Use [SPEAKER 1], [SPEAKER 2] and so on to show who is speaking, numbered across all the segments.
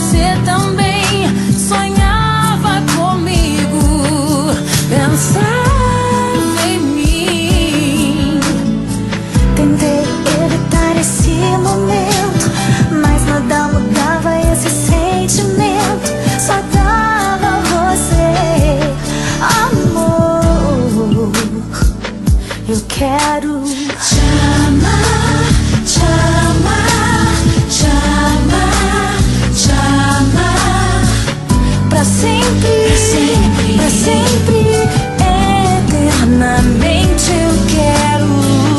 [SPEAKER 1] você também sonhava comigo, pensava em mim.
[SPEAKER 2] Tentei evitar esse momento, mas nada mudava esse sentimento. Só dava você, amor. Eu quero
[SPEAKER 1] te amar, te amar, te amar, te amar,
[SPEAKER 2] pra sempre, pra sempre, eternamente. Eu quero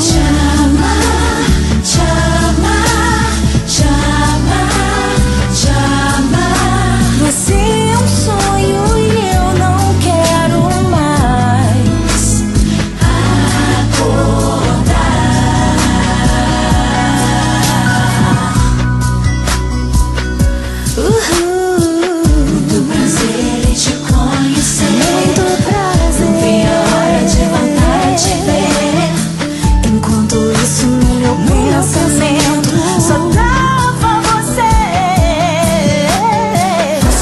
[SPEAKER 1] te amar, te amar, te amar, te amar.
[SPEAKER 2] Você é um sonho e eu não quero mais
[SPEAKER 1] Acordar. Muito prazer em te conhecer,
[SPEAKER 2] muito prazer.
[SPEAKER 1] não vi a hora de voltar a te ver.
[SPEAKER 2] Enquanto isso no meu pensamento só dava você.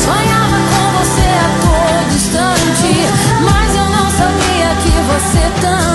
[SPEAKER 1] Sonhava com você a todo instante, mas eu não sabia que você também